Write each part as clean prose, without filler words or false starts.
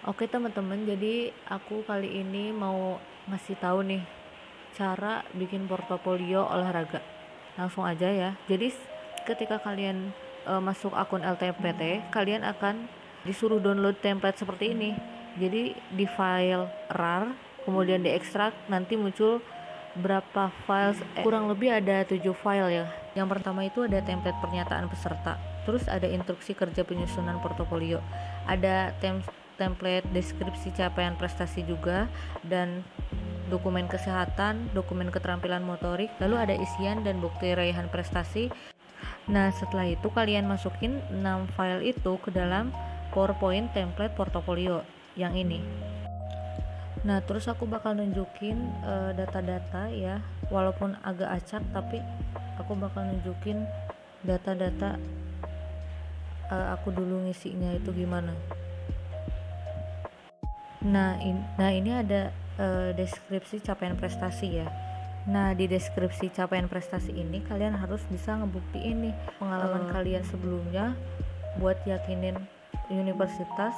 Oke teman-teman, jadi aku kali ini mau ngasih tahu nih cara bikin portofolio olahraga. Langsung aja ya. Jadi ketika kalian masuk akun LTMPT, kalian akan disuruh download template seperti ini. Jadi di file RAR, kemudian diekstrak, nanti muncul berapa files, kurang lebih ada 7 file ya. Yang pertama itu ada template pernyataan peserta, terus ada instruksi kerja penyusunan portofolio, ada template deskripsi capaian prestasi juga, dan dokumen kesehatan, dokumen keterampilan motorik, lalu ada isian dan bukti raihan prestasi. Nah, setelah itu kalian masukin 6 file itu ke dalam PowerPoint template portofolio yang ini. Nah, terus aku bakal nunjukin data-data ya, walaupun agak acak tapi aku bakal nunjukin data-data aku dulu ngisinya itu gimana. Nah, ini ada deskripsi capaian prestasi ya. Nah, di deskripsi capaian prestasi ini kalian harus bisa ngebuktiin nih pengalaman kalian sebelumnya buat yakinin universitas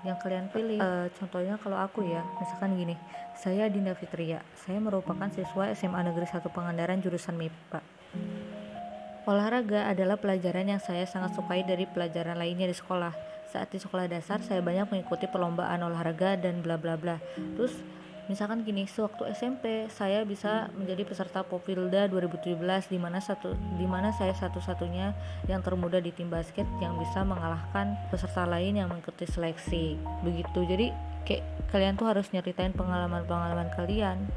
yang kalian pilih. Contohnya kalau aku ya, misalkan gini, saya Dinda Fitria, saya merupakan siswa SMA Negeri 1 Pangandaran jurusan MIPA. Olahraga adalah pelajaran yang saya sangat sukai dari pelajaran lainnya di sekolah. Saat di sekolah dasar, saya banyak mengikuti perlombaan olahraga dan bla bla bla. Terus misalkan gini, sewaktu SMP saya bisa menjadi peserta Popilda 2017 di mana saya satu-satunya yang termuda di tim basket yang bisa mengalahkan peserta lain yang mengikuti seleksi. Begitu. Jadi kayak kalian tuh harus nyeritain pengalaman-pengalaman kalian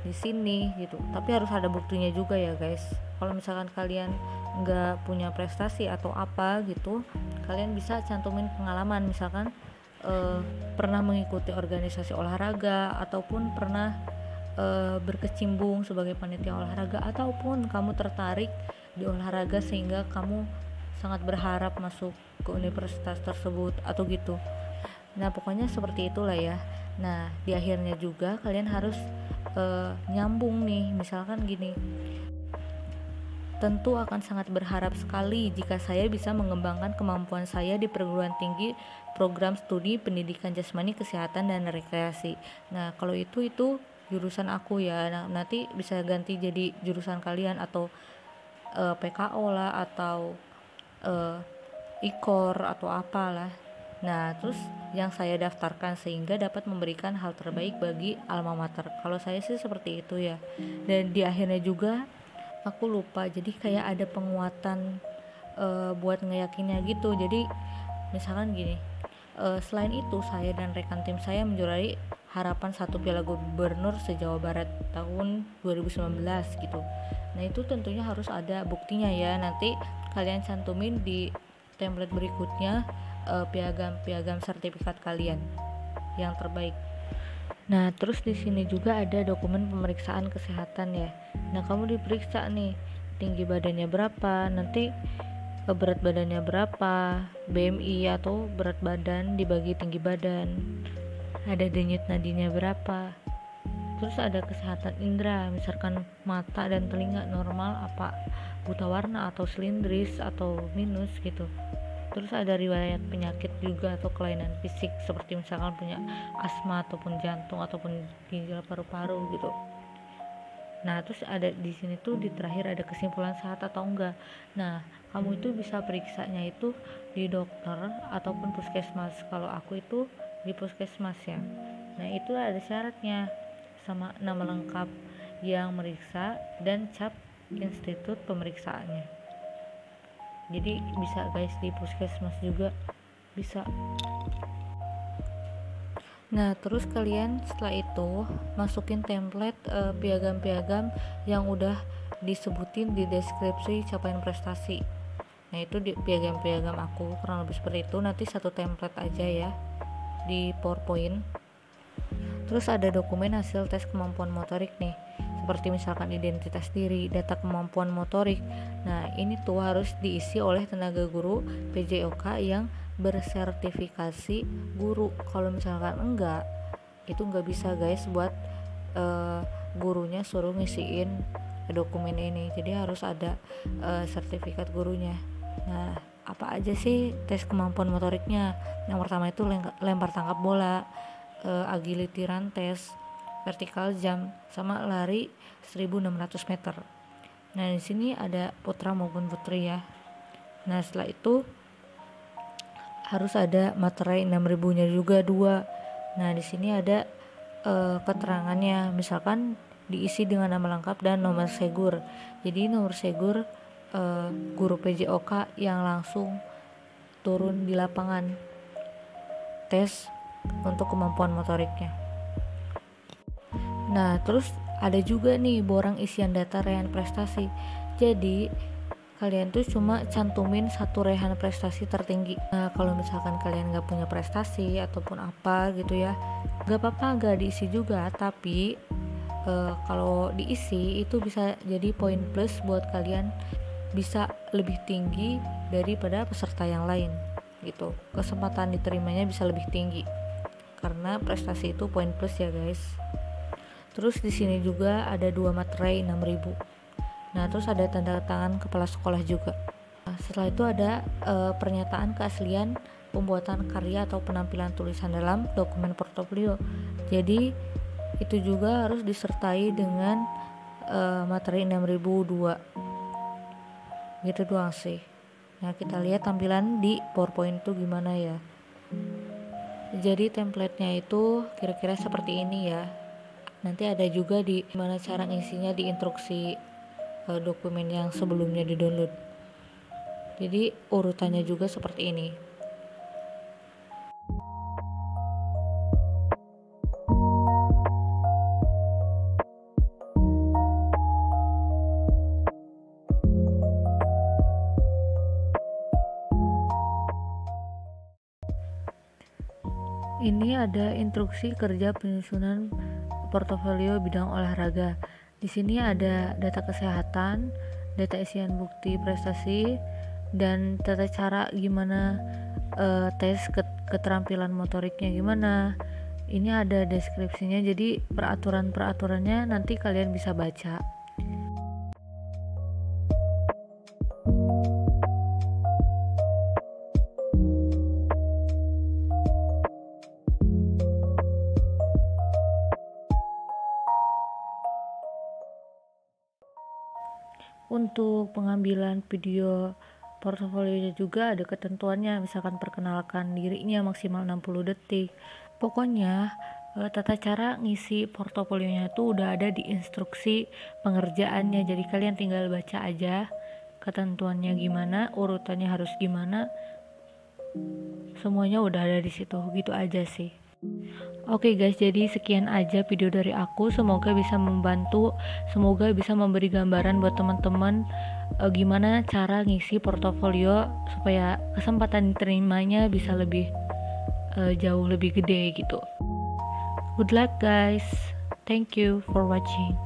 di sini gitu. Tapi harus ada buktinya juga ya, guys. Kalau misalkan kalian nggak punya prestasi atau apa gitu, kalian bisa cantumin pengalaman, misalkan pernah mengikuti organisasi olahraga ataupun pernah berkecimpung sebagai panitia olahraga ataupun kamu tertarik di olahraga sehingga kamu sangat berharap masuk ke universitas tersebut atau gitu. Nah, pokoknya seperti itulah ya. Nah, di akhirnya juga kalian harus nyambung nih, misalkan gini, tentu akan sangat berharap sekali jika saya bisa mengembangkan kemampuan saya di perguruan tinggi program studi pendidikan jasmani, kesehatan, dan rekreasi. Nah, kalau itu jurusan aku ya. Nah, nanti bisa ganti jadi jurusan kalian atau PKO lah atau IKOR atau apalah. Nah, terus yang saya daftarkan sehingga dapat memberikan hal terbaik bagi alma mater. Kalau saya sih seperti itu ya. Dan di akhirnya juga aku lupa, jadi kayak ada penguatan buat ngeyakinnya gitu. Jadi misalkan gini, selain itu saya dan rekan tim saya menjuarai harapan 1 Piala Gubernur se-Jawa Barat tahun 2019 gitu. Nah, itu tentunya harus ada buktinya ya. Nanti kalian cantumin di template berikutnya piagam sertifikat kalian yang terbaik. Nah, terus di sini juga ada dokumen pemeriksaan kesehatan ya. Nah, kamu diperiksa nih, tinggi badannya berapa, nanti berat badannya berapa, BMI atau berat badan dibagi tinggi badan, ada denyut nadinya berapa, terus ada kesehatan indera, misalkan mata dan telinga normal apa buta warna atau silindris atau minus gitu. Terus ada riwayat penyakit juga atau kelainan fisik seperti misalkan punya asma ataupun jantung ataupun ginjal paru-paru gitu. Nah, terus ada di sini tuh di terakhir ada kesimpulan sehat atau enggak. Nah, kamu itu bisa periksanya itu di dokter ataupun puskesmas. Kalau aku itu di puskesmas ya. Nah, itu ada syaratnya sama nama lengkap yang meriksa dan cap institut pemeriksaannya. Jadi bisa guys, di puskesmas juga bisa. Nah, terus kalian setelah itu masukin template piagam-piagam yang udah disebutin di deskripsi capaian prestasi. Nah, itu di piagam-piagam aku kurang lebih seperti itu. Nanti satu template aja ya di PowerPoint. Terus ada dokumen hasil tes kemampuan motorik nih, seperti misalkan identitas diri, data kemampuan motorik. Nah, ini tuh harus diisi oleh tenaga guru PJOK yang bersertifikasi guru. Kalau misalkan enggak, itu enggak bisa guys buat gurunya suruh ngisiin dokumen ini. Jadi harus ada sertifikat gurunya. Nah, apa aja sih tes kemampuan motoriknya. Yang pertama itu lempar tangkap bola, agility run test, vertical jump, sama lari 1600 meter. Nah, di sini ada putra maupun putri ya. Nah, setelah itu harus ada materai 6000-nya juga 2. Nah, di sini ada keterangannya, misalkan diisi dengan nama lengkap dan nomor segur. Jadi nomor segur guru PJOK yang langsung turun di lapangan tes untuk kemampuan motoriknya. Nah, terus ada juga nih borang isian data raihan prestasi. Jadi kalian tuh cuma cantumin satu raihan prestasi tertinggi. Nah, kalau misalkan kalian gak punya prestasi ataupun apa gitu ya, gak apa-apa gak diisi juga. Tapi kalau diisi itu bisa jadi poin plus buat kalian, bisa lebih tinggi daripada peserta yang lain gitu. Kesempatan diterimanya bisa lebih tinggi karena prestasi itu poin plus ya guys. Terus di sini juga ada 2 materai 6000. Nah, terus ada tanda tangan kepala sekolah juga. Nah, setelah itu ada pernyataan keaslian pembuatan karya atau penampilan tulisan dalam dokumen portofolio. Jadi itu juga harus disertai dengan materi 6002. Gitu doang sih. Nah, kita lihat tampilan di PowerPoint itu gimana ya. Jadi template-nya itu kira-kira seperti ini ya. Nanti ada juga di gimana cara ngisinya di instruksi dokumen yang sebelumnya di-download. Jadi urutannya juga seperti ini. Ini ada instruksi kerja penyusunan portofolio bidang olahraga. Di sini ada data kesehatan, data isian bukti prestasi, dan tata cara gimana tes keterampilan motoriknya gimana. Ini ada deskripsinya, jadi peraturan-peraturannya nanti kalian bisa baca. Untuk pengambilan video portofolionya juga ada ketentuannya, misalkan perkenalkan dirinya maksimal 60 detik. Pokoknya tata cara ngisi portofolionya itu udah ada di instruksi pengerjaannya, jadi kalian tinggal baca aja ketentuannya gimana, urutannya harus gimana, semuanya udah ada di situ. Gitu aja sih. Oke guys, jadi sekian aja video dari aku. Semoga bisa membantu, semoga bisa memberi gambaran buat teman-teman gimana cara ngisi portofolio supaya kesempatan diterimanya bisa lebih jauh lebih gede gitu. Good luck guys. Thank you for watching.